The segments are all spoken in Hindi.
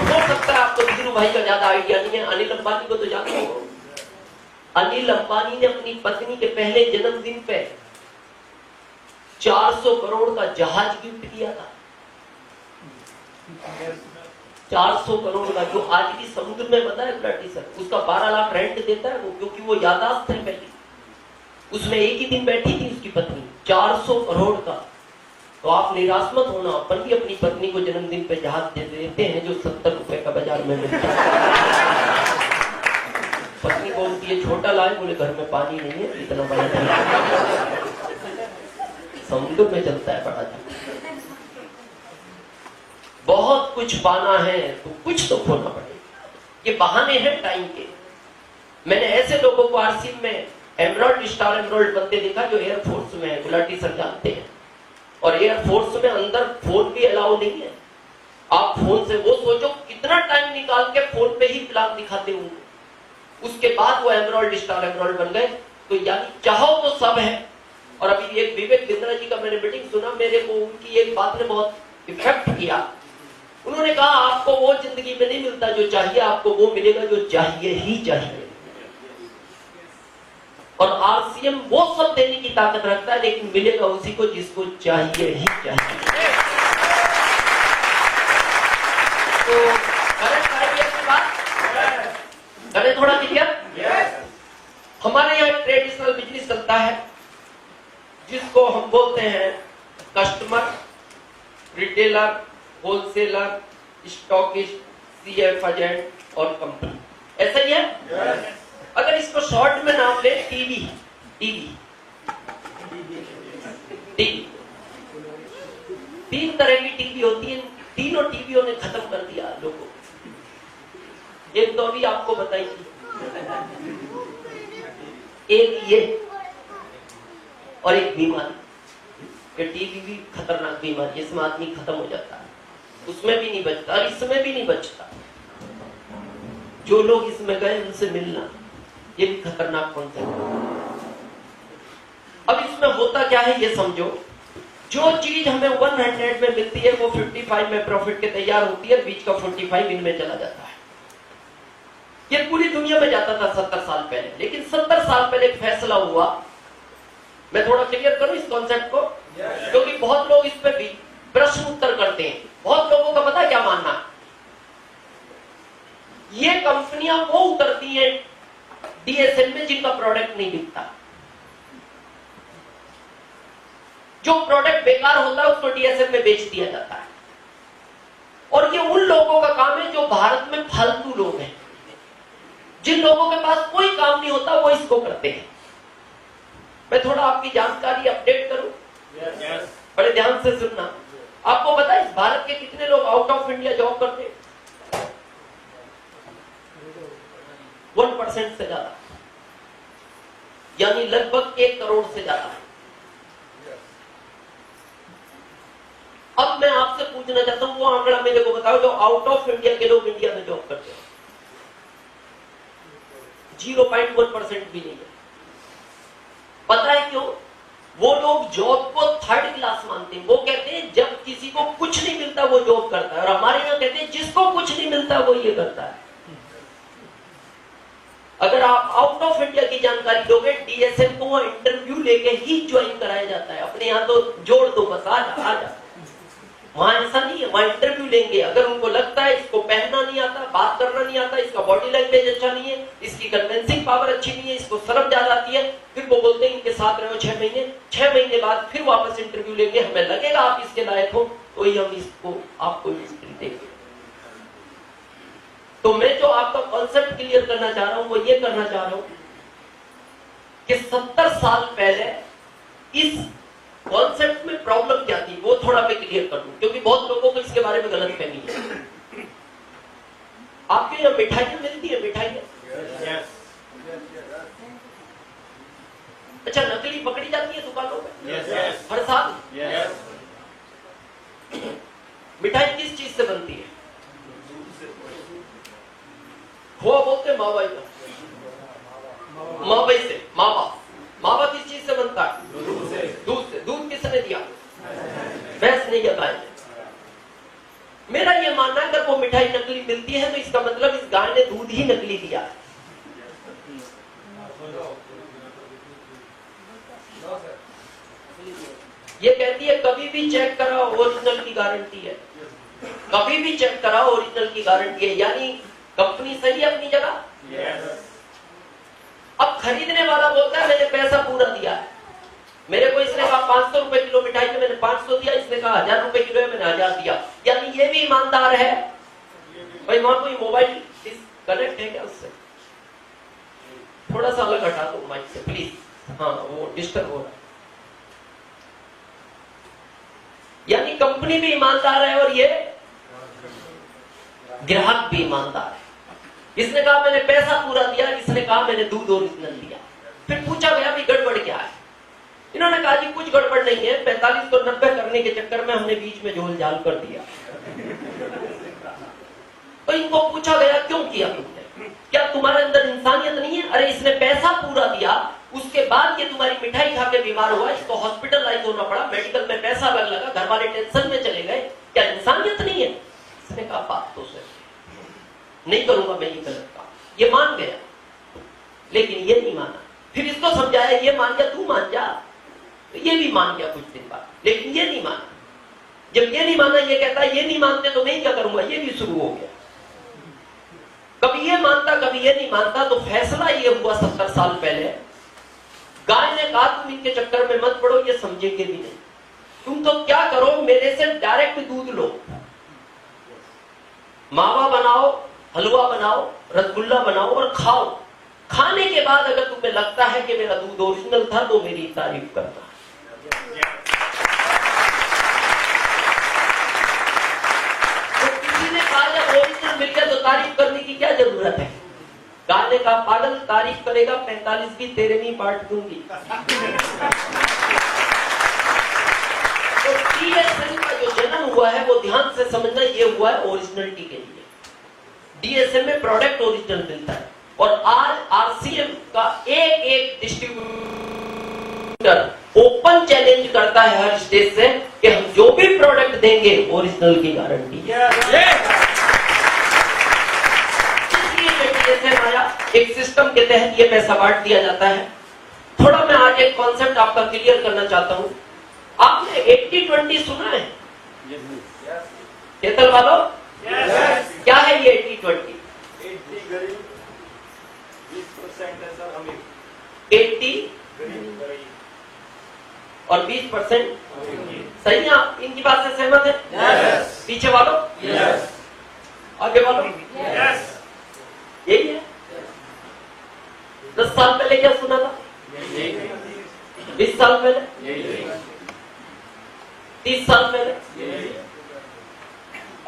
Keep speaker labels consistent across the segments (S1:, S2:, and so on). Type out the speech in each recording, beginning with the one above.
S1: हो सकता है आपको धीरू भाई का ज्यादा आइडिया नहीं है, अनिल अंबानी को तो जानते हो। अनिल अंबानी ने अपनी पत्नी के पहले जन्मदिन पे 400 करोड़ का जहाज गिफ्ट किया था। 400 करोड़ का, जो आज भी समुद्र में बंधा है गुलाटी सर, उसका 12 लाख रेंट देता है वो, क्योंकि वो यादाश्त है पहले। उसमें एक ही दिन बैठी थी उसकी पत्नी, 400 करोड़ का। तो आप निराश मत होना, अपन भी अपनी पत्नी को जन्मदिन पे जहाज दे देते हैं जो 70 रुपए का बाजार में मिलता है। पत्नी बोलती है छोटा लाए, बोले घर में पानी नहीं है, इतना बड़ा समुद्र में चलता है बड़ा जहाज। बहुत कुछ पाना है तो कुछ तो खोना पड़ेगा, ये बहाने हैं टाइम के। मैंने ऐसे लोगों को आरसी में एमरल्ड स्टार एमरल्ड बंदे देखा जो एयरफोर्स में है, गुलाटी सर जानते हैं। और एयरफोर्स में अंदर फोन भी अलाउ नहीं है। आप फोन से वो सोचो कितना टाइम निकाल के फोन पे ही प्लान दिखाते होंगे, उसके बाद वो एमरल्ड स्टार एमरल्ड बन गए। तो यानी चाहो तो सब है। और अभी एक विवेक बिंद्रा जी का मैंने मीटिंग सुना, मेरे को उनकी एक बात ने बहुत इफेक्ट किया। उन्होंने कहा आपको वो जिंदगी में नहीं मिलता जो चाहिए, आपको वो मिलेगा जो चाहिए ही चाहिए। और आरसीएम वो सब देने की ताकत रखता है, लेकिन मिलेगा उसी को जिसको चाहिए ही चाहिए। तो करें थोड़ा क्लियर। हमारे यहाँ एक ट्रेडिशनल बिजनेस चलता है जिसको हम बोलते हैं customer, retailer, wholesaler, stockist, CF agent और कंपनी। ऐसा ही है। अगर इसको शॉर्ट में नाम ले टीवी। तीन तरह की टीवी होती है, तीनों टीवियों ने खत्म कर दिया लोगों। एक तो अभी आपको बताएंगी, एक ये और एक बीमारी। ये टीवी भी खतरनाक बीमारी, इसमें आदमी खत्म हो जाता है, उसमें भी नहीं बचता और इसमें भी नहीं बचता। जो लोग इसमें गए उनसे मिलना, ये भी खतरनाक कॉन्सेप्ट। अब इसमें होता क्या है ये समझो। जो चीज हमें 100 में मिलती है वो 55 में प्रॉफिट के तैयार होती है, बीच का 45 इनमें चला जाता है। ये पूरी दुनिया में जाता था 70 साल पहले, लेकिन 70 साल पहले एक फैसला हुआ। मैं थोड़ा क्लियर करूं इस कॉन्सेप्ट को, क्योंकि बहुत लोग इस पे भी प्रश्न उत्तर करते हैं। बहुत लोगों का पता क्या मानना है, ये कंपनियां वो उतरती हैं डीएसएल में जिनका प्रोडक्ट नहीं बिकता। जो प्रोडक्ट बेकार होता है उसको डीएसएल में बेच दिया जाता है। और ये उन लोगों का काम है जो भारत में फालतू लोग हैं, जिन लोगों के पास कोई काम नहीं होता वो इसको करते हैं। मैं थोड़ा आपकी जानकारी अपडेट करूं, बड़े ध्यान से सुनना। आपको पता है इस भारत के कितने लोग आउट ऑफ इंडिया जॉब करते हैं? 1% से ज्यादा, यानी लगभग 1 करोड़ से ज्यादा। अब मैं आपसे पूछना चाहता हूं, वो आंकड़ा मेरे को बताओ जो आउट ऑफ इंडिया के लोग इंडिया में जॉब करते हैं। 0.1% भी नहीं है। पता है क्यों? वो लोग जॉब को थर्ड क्लास मानते हैं। वो कहते हैं जब किसी को कुछ नहीं मिलता वो जॉब करता है, और हमारे यहाँ कहते हैं जिसको कुछ नहीं मिलता वो ये करता है। अगर आप आउट ऑफ इंडिया की जानकारी दोगे, डीएसएल को इंटरव्यू लेके ही ज्वाइन कराया जाता है। अपने यहाँ तो जोड़ दो बस, आ जा। वहां ऐसा नहीं है, वहां इंटरव्यू लेंगे। अगर उनको लगता है इसको पहनना नहीं आता, बात करना नहीं आता, इसका बॉडी लैंग्वेज अच्छा नहीं है, इसकी कन्विंसिंग पावर अच्छी नहीं है, इसको शर्म ज्यादा आती है, फिर वो बोलते हैं इनके साथ रहो 6 महीने। 6 महीने बाद फिर वापस इंटरव्यू लेंगे, हमें लगेगा आप इसके लायक हो तो ही हम इसको आपको नौकरी देंगे। तो मैं जो आपका कॉन्सेप्ट क्लियर करना चाह रहा हूं वो ये करना चाह रहा हूं कि 70 साल पहले इस कॉन्सेप्ट में प्रॉब्लम क्या थी वो थोड़ा मैं क्लियर कर दूं, क्योंकि बहुत लोगों को इसके बारे में गलतफहमी है। आपके यहाँ मिठाइयां मिलती है? मिठाइयां अच्छा नकली पकड़ी जाती है दुकानों में हर साल? मिठाई किस चीज से बनती है? खोआ बोलते हैं मावा का, मावा से। मावा किस चीज से बनता है? दूध से। दूध किसने दिया? भैंस ने या गाय ने? मेरा ये मानना मानना है अगर वो मिठाई नकली मिलती है तो इसका मतलब इस गाय ने दूध ही नकली दिया है। ये कहती है कभी भी चेक कराओ, ओरिजिनल की गारंटी है। कभी भी चेक कराओ, ओरिजिनल की गारंटी है। यानी कंपनी सही है अपनी जगह। अब खरीदने वाला बोलता है मैंने पैसा पूरा दिया है, मेरे को इसने कहा 500 रुपए किलो मिठाई में मैंने 500 दिया, इसने कहा 1000 रुपए किलो है मैंने 1000 दिया। यानी ये भी ईमानदार है। भाई वहां कोई मोबाइल कनेक्ट है क्या उससे? थोड़ा सा अलग हटा दो माइक से प्लीज। हाँ वो डिस्टर्ब हो रहा है। यानी कंपनी भी ईमानदार है और ये ग्राहक भी ईमानदार है। इसने कहा मैंने पैसा पूरा दिया, इसने कहा मैंने दूध ओरिजिनल दिया। फिर पूछा गया भी गड़बड़ क्या है? इन्होंने कहा जी कुछ गड़बड़ नहीं है, 45 को 90 करने के चक्कर में हमने बीच में झोल झाल कर दिया। तो इनको पूछा गया क्यों किया तुमने, क्या तुम्हारे अंदर इंसानियत नहीं है? अरे इसने पैसा पूरा दिया, उसके बाद ये तुम्हारी मिठाई खा के बीमार हुआ, इसको हॉस्पिटलाइज होना पड़ा, मेडिकल में पैसा लगा, घर वाले टेंशन में चले गए, क्या इंसानियत नहीं है? इसने कहा बात तो सही, नहीं करूंगा मैं ये गलत काम। ये मान गया, लेकिन ये नहीं माना। फिर इसको समझाया, ये मान गया तू मान जा। तो ये भी मान गया कुछ दिन बाद, लेकिन ये नहीं माना। जब ये नहीं माना, ये कहता ये नहीं मानते तो मैं क्या करूंगा, ये भी शुरू हो गया। कभी ये मानता कभी ये नहीं मानता। तो फैसला ये हुआ 70 साल पहले, गाय ने कहा तुम इनके चक्कर में मत पड़ो, ये समझेंगे भी नहीं। तुम तो क्या करो, मेरे से डायरेक्ट दूध लो, मावा बनाओ, हलवा बनाओ, रसगुल्ला बनाओ और खाओ। खाने के बाद अगर तुम्हें लगता है कि मेरा दूध ओरिजिनल था तो मेरी तारीफ करना। तो किसी ने कहा जब ओरिजिनल मिल गया तो तारीफ करने की क्या जरूरत है? गाय ने कहा पागल, तारीफ करेगा 45 भी तेरे नहीं बांट दूंगी। तो डीएसएम का जो जन्म हुआ है वो ध्यान से समझना, ये हुआ है ओरिजिनलिटी के लिए। डीएसएम में प्रोडक्ट ओरिजिनल मिलता है और आज आरसीएम का एक डिस्ट्रीब्यूटर ओपन चैलेंज करता है हर स्टेज से कि हम जो भी प्रोडक्ट देंगे ओरिजिनल की गारंटी है। इसलिए डीएसएम आया, एक सिस्टम के तहत ये पैसा बांट दिया जाता है। थोड़ा मैं आज एक कॉन्सेप्ट आपका क्लियर करना चाहता हूं। आपने 80-20 सुना है? केतल वालों, क्या है ये 80-20? 80 और 20%। सही है? आप इनकी बात से सहमत है? पीछे वालों, आगे वालों, यही है। 10 साल पहले क्या सुना था? 20 साल पहले, 30 साल पहले।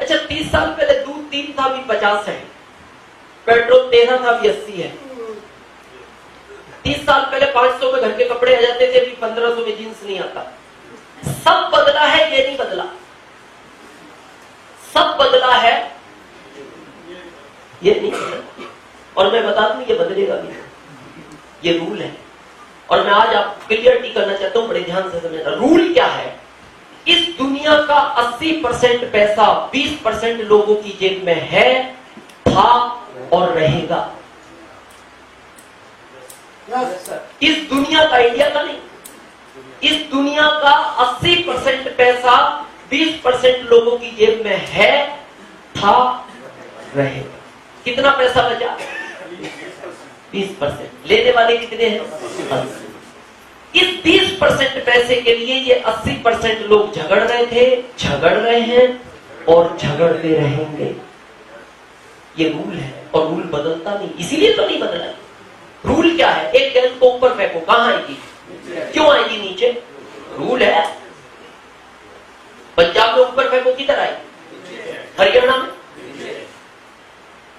S1: अच्छा 30 साल पहले दूध 3 था, अभी 50 है। पेट्रोल 13 था, अभी 80 है। 30 साल पहले 500 में घर के कपड़े आ जाते थे, अभी 1500 में जींस नहीं आता। सब बदला है, ये नहीं बदला। सब बदला है, ये नहीं बदला। और मैं बता दूं ये बदलेगा भी, ये रूल है। और मैं आज आप क्लियरिटी करना चाहता हूं, बड़े ध्यान से समझना। रूल क्या है? इस दुनिया का 80% पैसा 20% लोगों की जेब में है, था और रहेगा। इस दुनिया का, इंडिया का नहीं, इस दुनिया का 80% पैसा 20% लोगों की जेब में है, था, रहेगा। कितना पैसा बचा? 20%। लेने वाले कितने हैं? इस 20% पैसे के लिए ये 80% लोग झगड़ रहे थे, झगड़ रहे हैं और झगड़ते रहेंगे। ये रूल है और रूल बदलता नहीं, इसीलिए तो नहीं बदला। रूल क्या है? एक गेंद को ऊपर फेंको, कहां आएगी? क्यों आएगी नीचे? रूल है। पंजाब में ऊपर फेंको, किधर आएगी? हरियाणा में,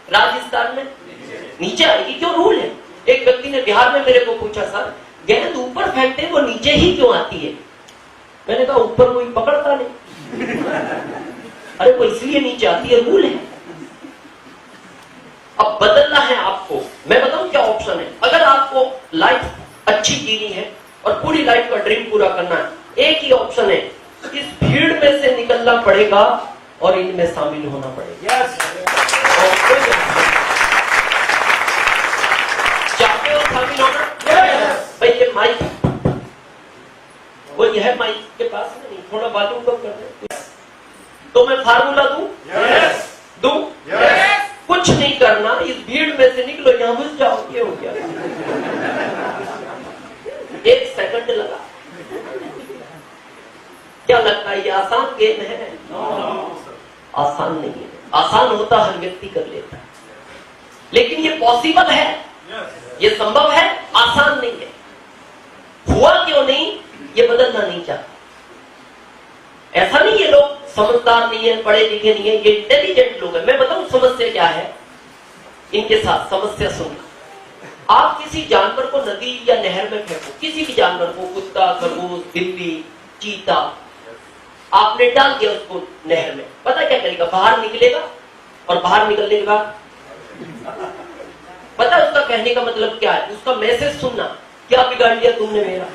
S1: राजस्थान में नीचे आएगी। क्यों? रूल है। एक व्यक्ति ने बिहार में मेरे को पूछा, सर गेंद ऊपर फेंकते वो नीचे ही क्यों आती है? मैंने कहा ऊपर कोई पकड़ता नहीं। अरे वो इसलिए नीचे आती है, रूल है। अब बदलना है आपको। मैं बताऊं क्या ऑप्शन है? अगर आपको लाइफ अच्छी जीनी है और पूरी लाइफ का ड्रीम पूरा करना है, एक ही ऑप्शन है, इस भीड़ में से निकलना पड़ेगा और इनमें शामिल होना पड़ेगा। चाहते हो शामिल होना? भाई ये माइक, वो यह माइक के पास नहीं, थोड़ा बाजू कम कर दे। तो मैं फार्मूला दूं? दूं? कुछ नहीं करना, इस भीड़ में से निकलो, यहां घुस जाओ। ये हो गया। 1 सेकंड लगा। क्या लगता है ये आसान गेम है? आसान नहीं है। आसान होता हर व्यक्ति कर लेता है, लेकिन ये पॉसिबल है, ये संभव है, आसान नहीं है। हुआ क्यों नहीं? ये बदलना नहीं चाहता। ऐसा नहीं ये लोग समझदार नहीं है, पढ़े लिखे नहीं है, ये इंटेलिजेंट लोग हैं। मैं बताऊं समस्या क्या है इनके साथ। समस्या सुनना। आप किसी जानवर को नदी या नहर में फेंको, किसी भी जानवर को, कुत्ता, खरगोश, बिल्ली, चीता, आपने डाल दिया उसको नहर में, पता क्या करेगा? बाहर निकलेगा, और बाहर निकलने के बाद पता उसका कहने का मतलब क्या है? उसका मैसेज सुनना, क्या बिगाड़ लिया तुमने मेरा।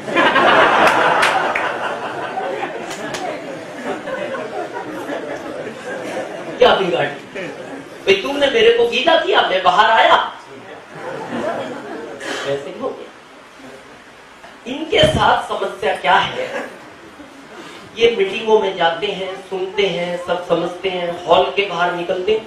S1: क्या बिगाड़ लिया भाई तुमने, मेरे को गीला किया, मैं बाहर आया, वैसे हो गया। इनके साथ समस्या क्या है? ये मीटिंगों में जाते हैं, सुनते हैं, सब समझते हैं, हॉल के बाहर निकलते हैं